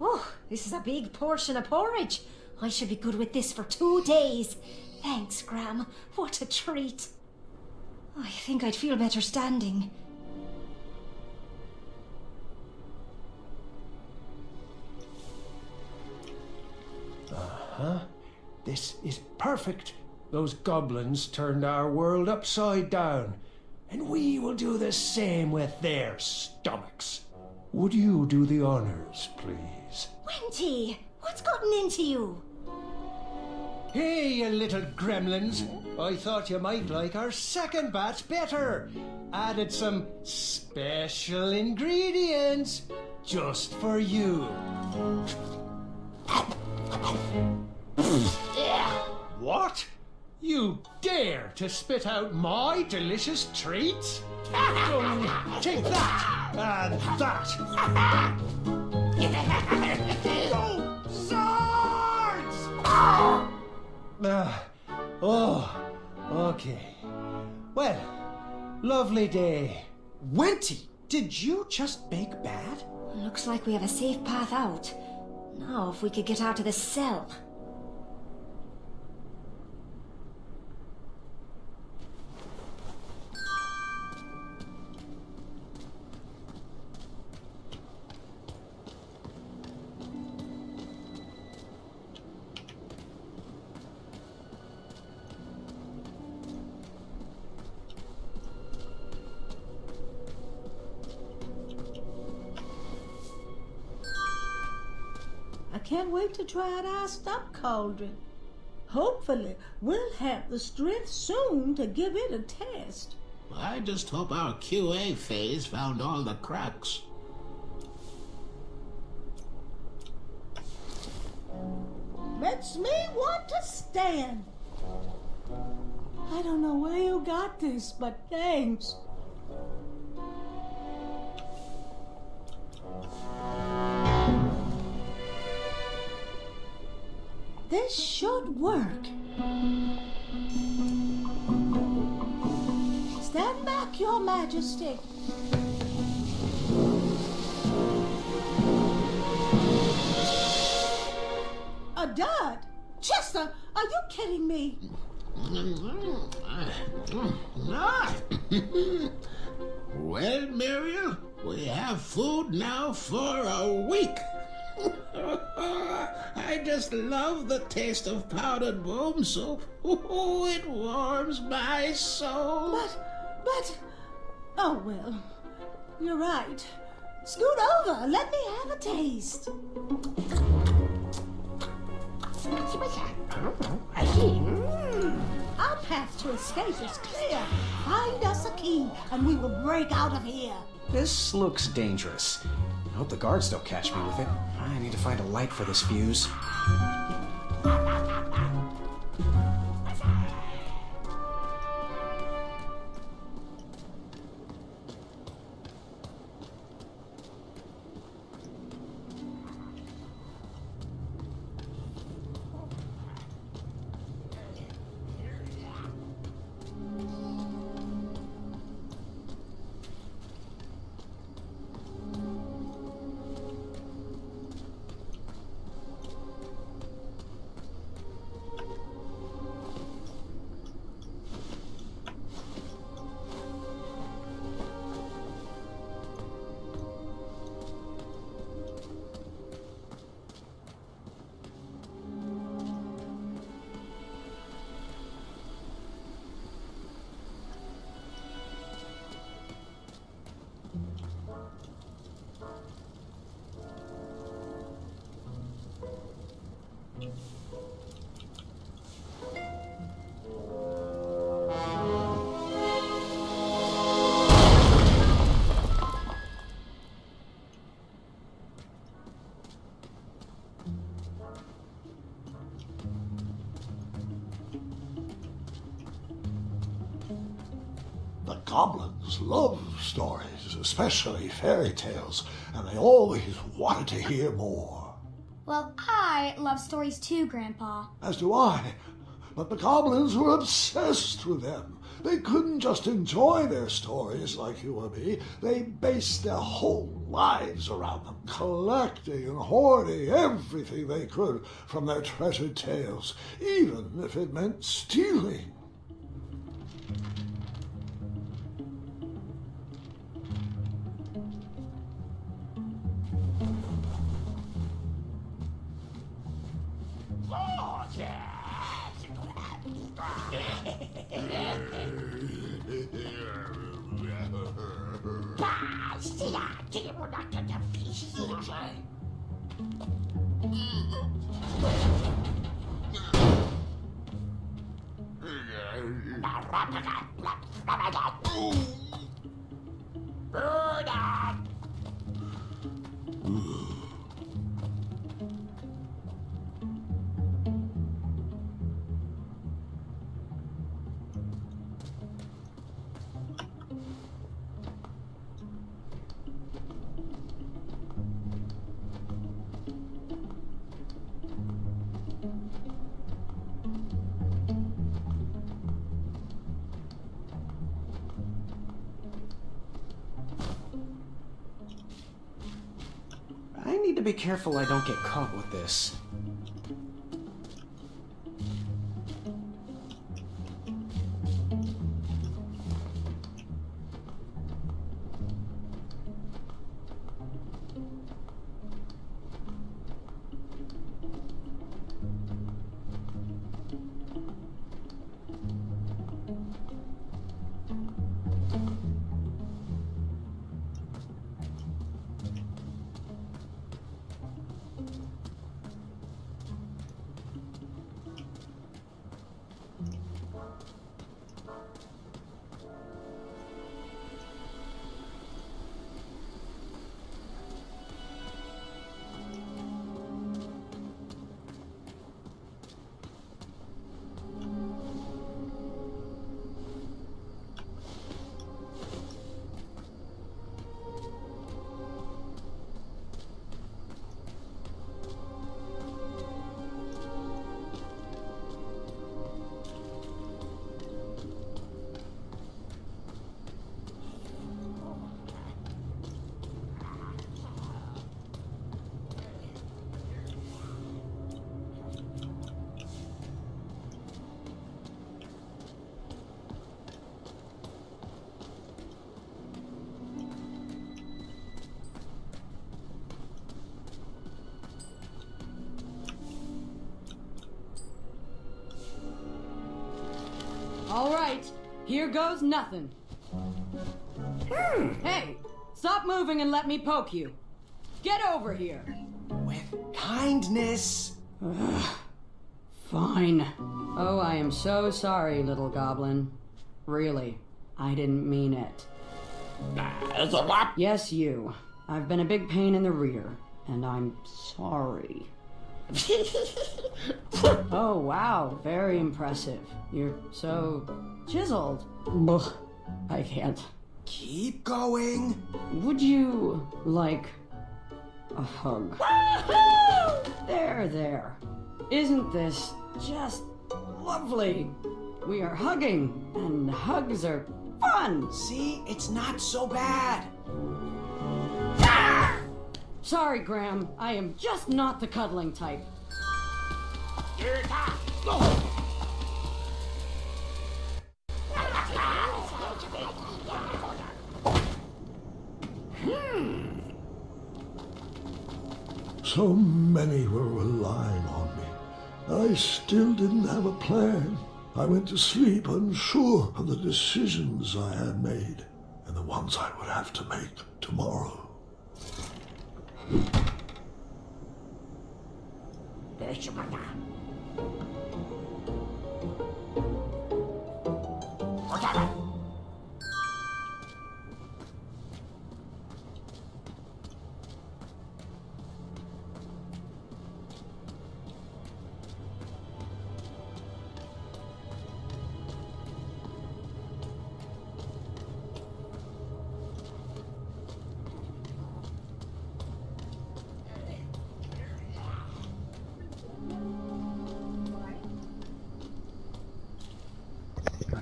Oh, this is a big portion of porridge. I should be good with this for 2 days. Thanks, Gram. What a treat. I think I'd feel better standing. This is perfect. Those goblins turned our world upside down, and we will do the same with their stomachs. Would you do the honors, please? Wenty, what's gotten into you? Hey, you little gremlins. I thought you might like our second batch better. Added some special ingredients just for you. What? You dare to spit out my delicious treats? Oh, take that and that. Okay. Well, lovely day. Wenty, did you just bake bad? Looks like we have a safe path out. Now if we could get out of this cell. I can't wait to try out our stock cauldron. Hopefully, we'll have the strength soon to give it a test. I just hope our QA phase found all the cracks. Makes me want to stand. I don't know where you got this, but thanks. This should work. Stand back, Your Majesty. A dud? Chester, are you kidding me? Well, Muriel, we have food now for a week. I just love the taste of powdered worm soup. Oh, it warms my soul. But, oh well, you're right. Scoot over, let me have a taste. Our path to escape is clear. Find us a key and we will break out of here. This looks dangerous. I hope the guards don't catch me with it. I need to find a light for this fuse. The goblins love stories, especially fairy tales, and they always wanted to hear more. Well, I love stories too, Grandpa. As do I. But the goblins were obsessed with them. They couldn't just enjoy their stories like you or me. They based their whole lives around them, collecting and hoarding everything they could from their treasured tales, even if it meant stealing. I need to be careful I don't get caught with this. All right, here goes nothing. Hey, stop moving and let me poke you. Get over here. With kindness. Fine. Oh, I am so sorry, little goblin. Really, I didn't mean it. Yes, you. I've been a big pain in the rear, and I'm sorry. Oh, wow, very impressive. You're so chiseled. Ugh, I can't. Keep going. Would you like a hug? There. Isn't this just lovely? We are hugging, and hugs are fun. See, it's not so bad. Sorry, Graham. I am just not the cuddling type. So many were relying on me. I still didn't have a plan. I went to sleep unsure of the decisions I had made and the ones I would have to make tomorrow.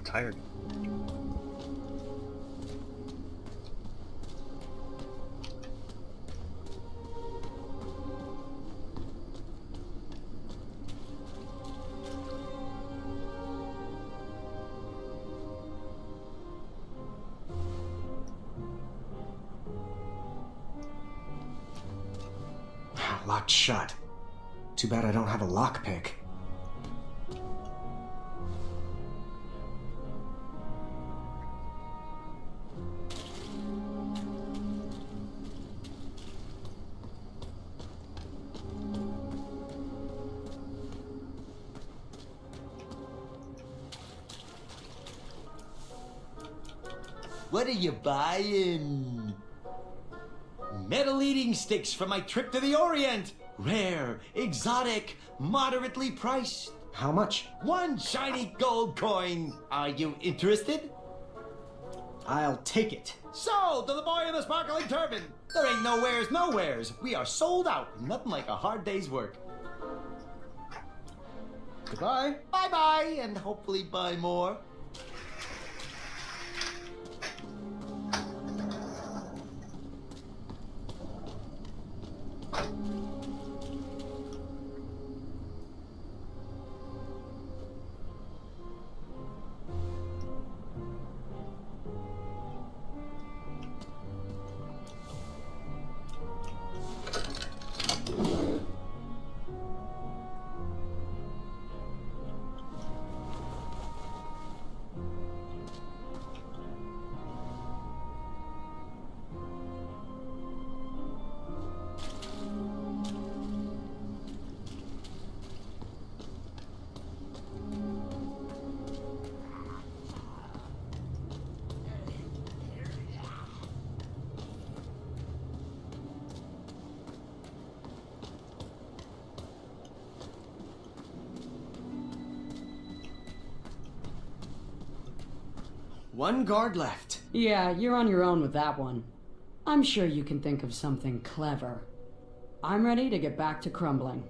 tired. Locked shut. Too bad I don't have a lockpick. What are you buying? Metal eating sticks from my trip to the Orient. Rare, exotic, moderately priced. How much? 1 shiny gold coin. Are you interested? I'll take it. Sold to the boy in the sparkling turban. There ain't nowheres. We are sold out. Nothing like a hard day's work. Goodbye. Bye-bye, and hopefully buy more. One guard left. Yeah, you're on your own with that one. I'm sure you can think of something clever. I'm ready to get back to crumbling.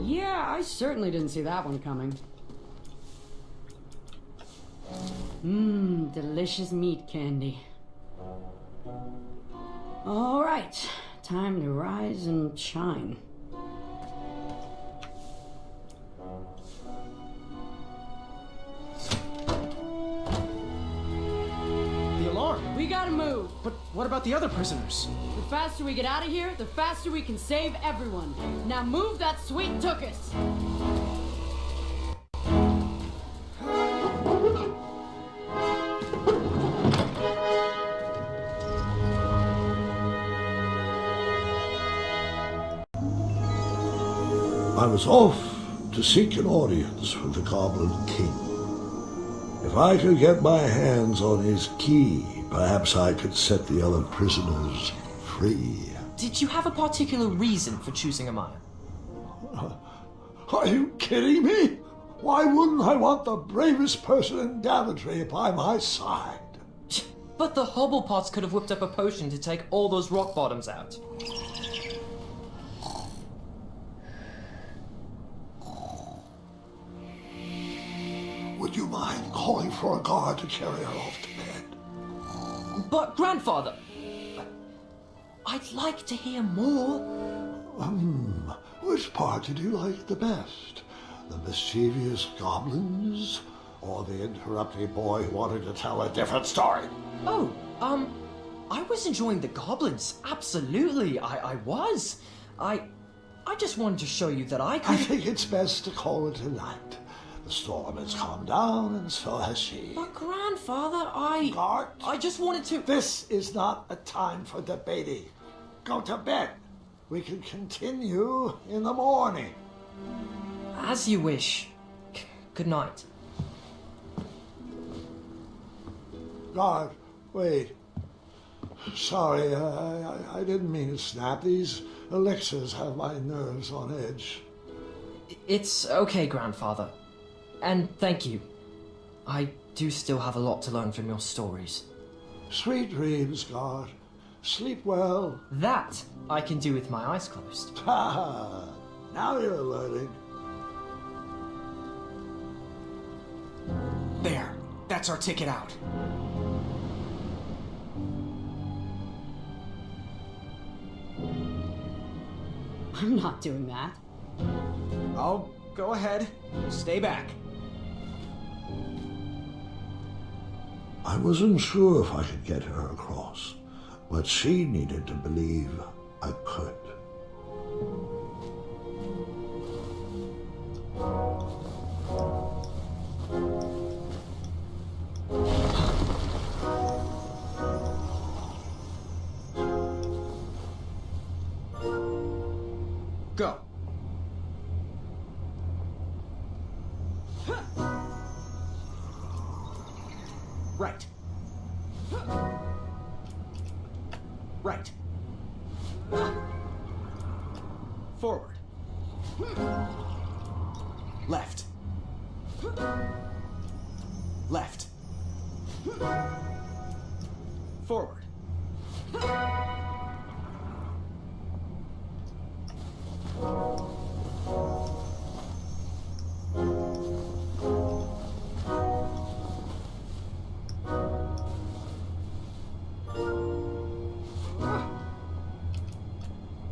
Yeah, I certainly didn't see that one coming. Mmm, delicious meat candy. All right, time to rise and shine. The alarm. We gotta move. But what about the other prisoners? The faster we get out of here, the faster we can save everyone. Now move that sweet tuchus. I was off to seek an audience with the Goblin King. If I could get my hands on his key, perhaps I could set the other prisoners free. Did you have a particular reason for choosing Amaya? Are you kidding me? Why wouldn't I want the bravest person in Daventry by my side? But the Hobblepots could have whipped up a potion to take all those rock bottoms out. Would you mind calling for a guard to carry her off to bed? But, Grandfather, I'd like to hear more. Which part did you like the best? The mischievous goblins? Or the interrupting boy who wanted to tell a different story? Oh, I was enjoying the goblins. Absolutely, I was. I just wanted to show you that I could... I think it's best to call it a night. The storm has calmed down, and so has she. But, Grandfather, Guard, I just wanted to... this is not a time for debating. Go to bed. We can continue in the morning. As you wish. Good night. Guard, wait. Sorry, I didn't mean to snap. These elixirs have my nerves on edge. It's okay, Grandfather. And thank you. I do still have a lot to learn from your stories. Sweet dreams, God. Sleep well. That I can do with my eyes closed. Ha! Now you're learning. There. That's our ticket out. I'm not doing that. Oh, go ahead. Stay back. I wasn't sure if I could get her across, but she needed to believe I could. Go. Right. Right. Forward. Left. Left. Forward.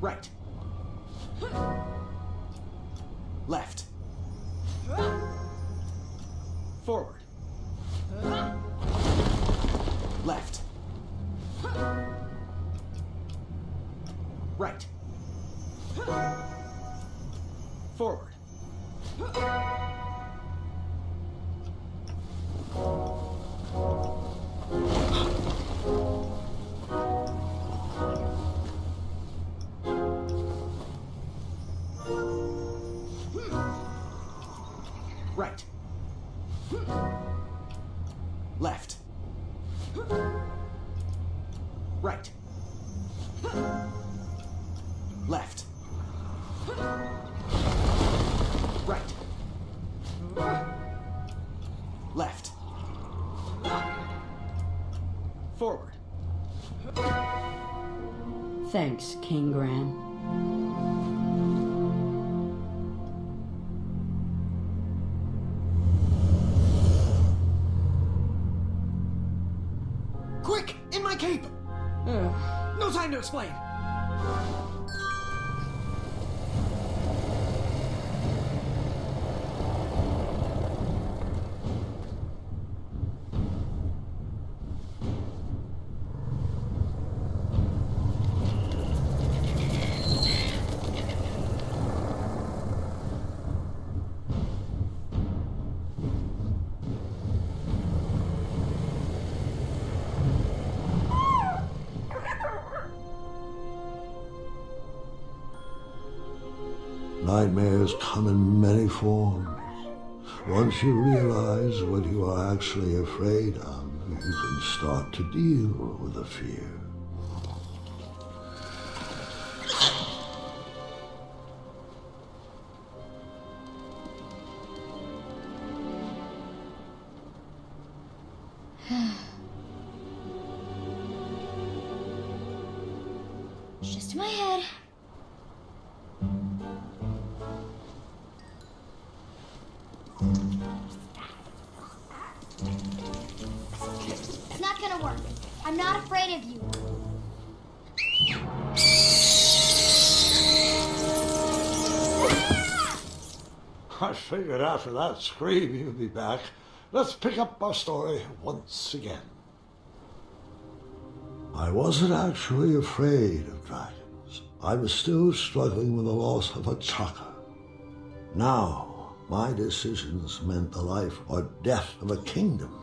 Right. Left. Forward. Left. Right. Forward. Right. Left. Right. Left. Right. Left. Forward. Thanks, King Gran. Quick! In my cape! No time to explain! Nightmares come in many forms. Once you realize what you are actually afraid of, you can start to deal with the fear. It's just in my head. It's not gonna work. I'm not afraid of you. I figured after that scream you'd be back. Let's pick up our story once again. I wasn't actually afraid of dragons. I was still struggling with the loss of a chakra. Now, my decisions meant the life or death of a kingdom.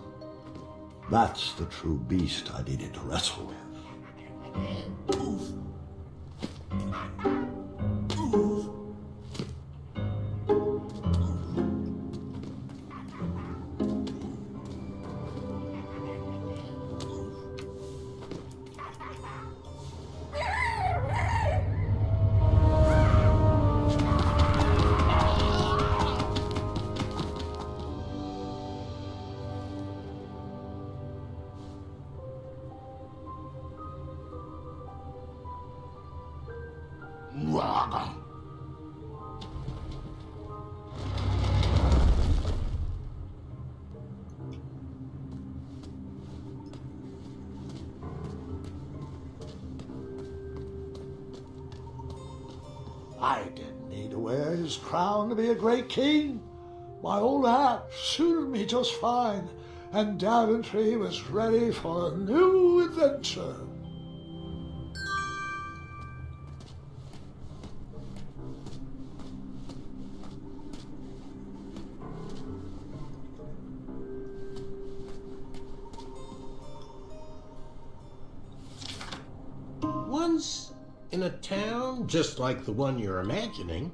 That's the true beast I needed to wrestle with. I didn't need to wear his crown to be a great king. My old hat suited me just fine, and Daventry was ready for a new adventure. Once, in a town just like the one you're imagining,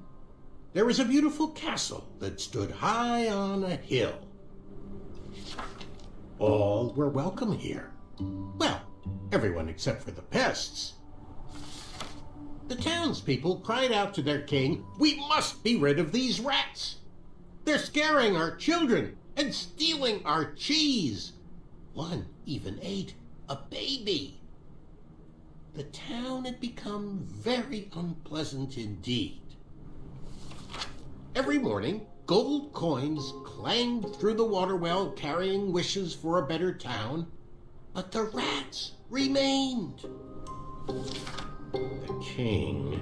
there was a beautiful castle that stood high on a hill. All were welcome here. Well, everyone except for the pests. The townspeople cried out to their king, "We must be rid of these rats! They're scaring our children and stealing our cheese. One even ate a baby." The town had become very unpleasant indeed. Every morning, gold coins clanged through the water well carrying wishes for a better town, but the rats remained. The king,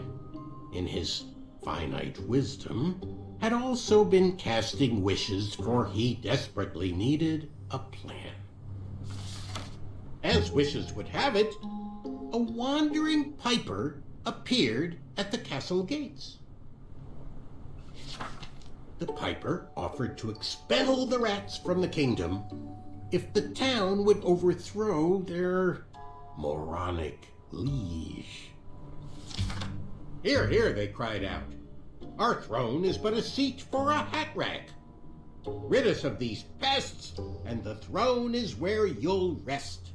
in his finite wisdom, had also been casting wishes, for he desperately needed a plan. As wishes would have it, a wandering piper appeared at the castle gates. The piper offered to expel the rats from the kingdom if the town would overthrow their moronic liege. "Hear, hear," they cried out. "Our throne is but a seat for a hat rack. Rid us of these pests, and the throne is where you'll rest."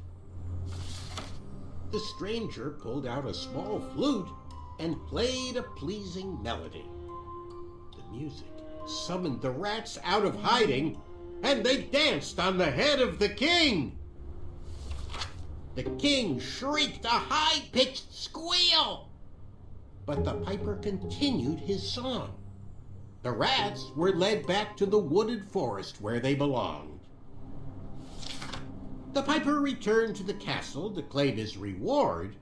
The stranger pulled out a small flute and played a pleasing melody. The music summoned the rats out of hiding, and they danced on the head of the king. The king shrieked a high-pitched squeal, but the piper continued his song. The rats were led back to the wooded forest where they belonged. The piper returned to the castle to claim his reward,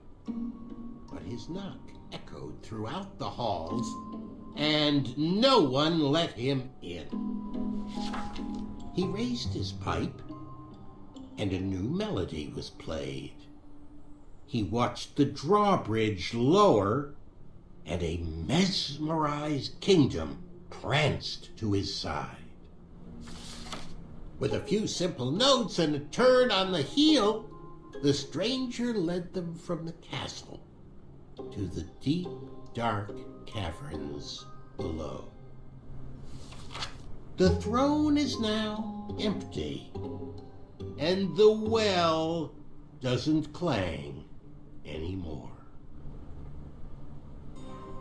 but his knock echoed throughout the halls, and no one let him in. He raised his pipe, and a new melody was played. He watched the drawbridge lower, and a mesmerized kingdom pranced to his side. With a few simple notes and a turn on the heel, the stranger led them from the castle to the deep, dark caverns below. The throne is now empty, and the well doesn't clang anymore.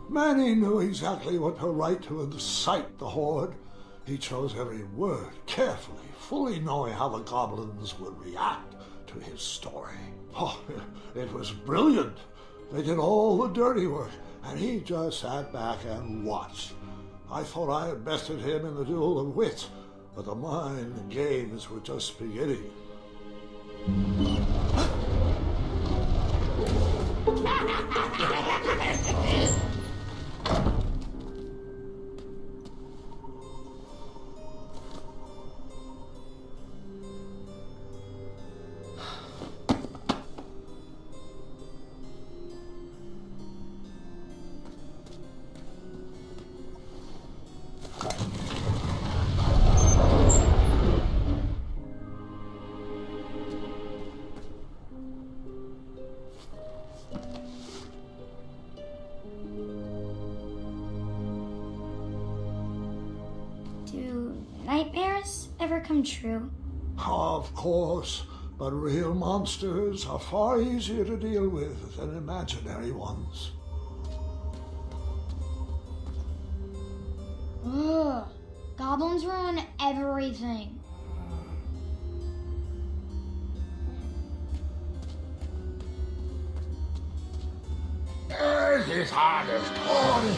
Manny knew exactly what to write to incite the horde. He chose every word carefully, fully knowing how the goblins would react to his story. Oh, it was brilliant. They did all the dirty work, and he just sat back and watched. I thought I had bested him in the duel of wits, but the mind games were just beginning. Do nightmares ever come true? Of course, but real monsters are far easier to deal with than imaginary ones. Ugh, goblins ruin everything. is hard story.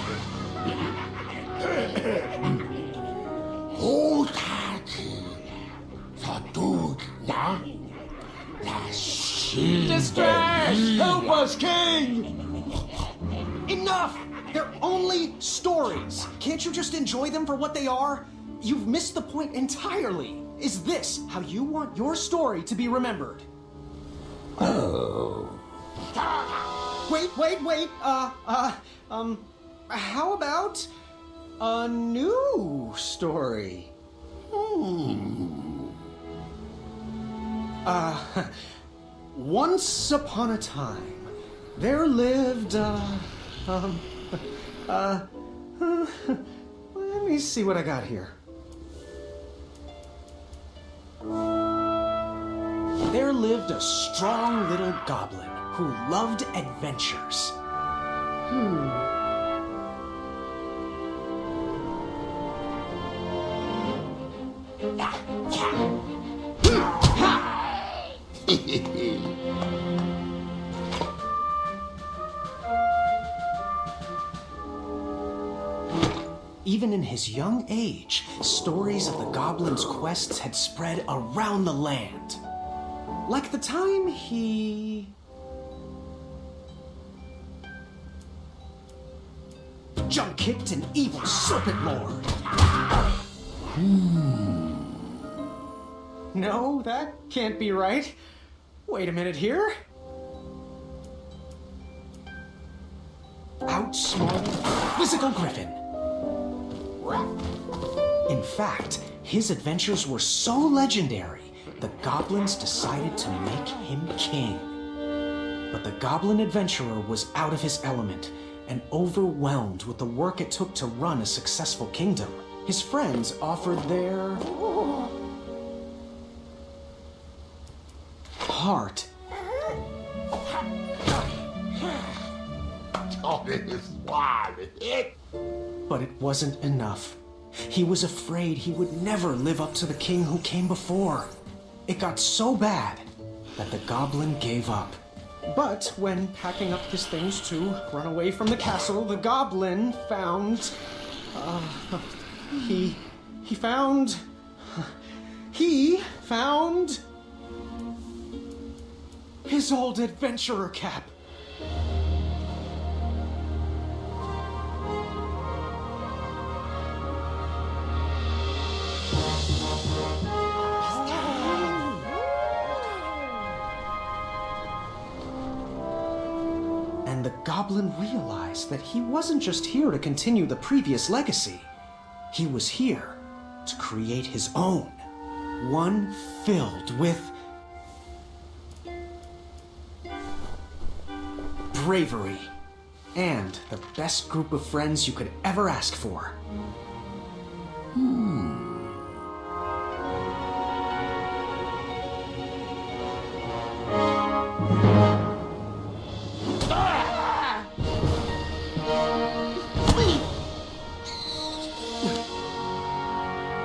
Distress! Help us, King! Enough! They're only stories. Can't you just enjoy them for what they are? You've missed the point entirely. Is this how you want your story to be remembered? Oh. Wait. How about a new story? Once upon a time, there lived, let me see what I got here. There lived a strong little goblin who loved adventures. Even in his young age, stories of the goblin's quests had spread around the land. Like the time he jump-kicked an evil serpent lord. No, that can't be right. Wait a minute here. Outsmarted physical griffin. In fact, his adventures were so legendary, the goblins decided to make him king. But the goblin adventurer was out of his element and overwhelmed with the work it took to run a successful kingdom. His friends offered their heart. But it wasn't enough. He was afraid he would never live up to the king who came before. It got so bad that the goblin gave up. But when packing up his things to run away from the castle, the goblin found... He found his old adventurer cap. And the goblin realized that he wasn't just here to continue the previous legacy. He was here to create his own. One filled with bravery and the best group of friends you could ever ask for.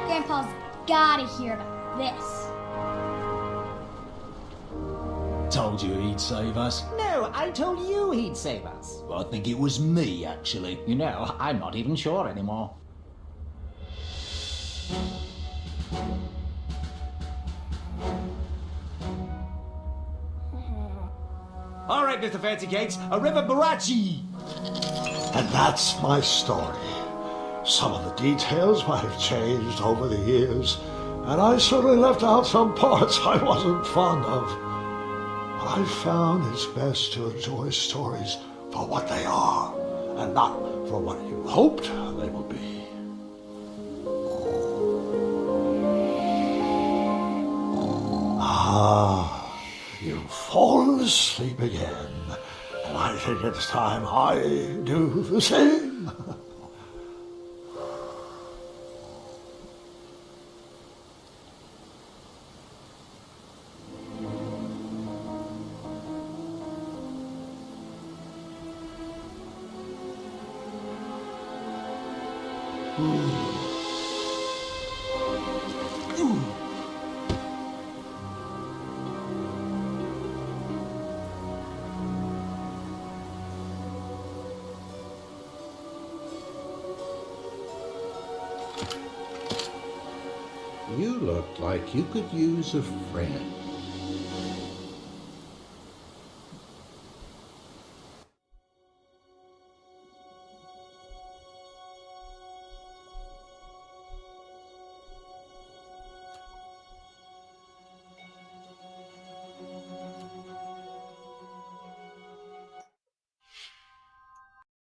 Grandpa's gotta hear this. Told you he'd save us. No, I told you he'd save us. I think it was me, actually. You know, I'm not even sure anymore. All right, Mr. Fancy Cakes, a river barachi. And that's my story. Some of the details might have changed over the years, and I certainly left out some parts I wasn't fond of. But I found it's best to enjoy stories for what they are, and not for what you hoped they would be. Ah, you've fallen asleep again, and I think it's time I do the same. You look like you could use a friend.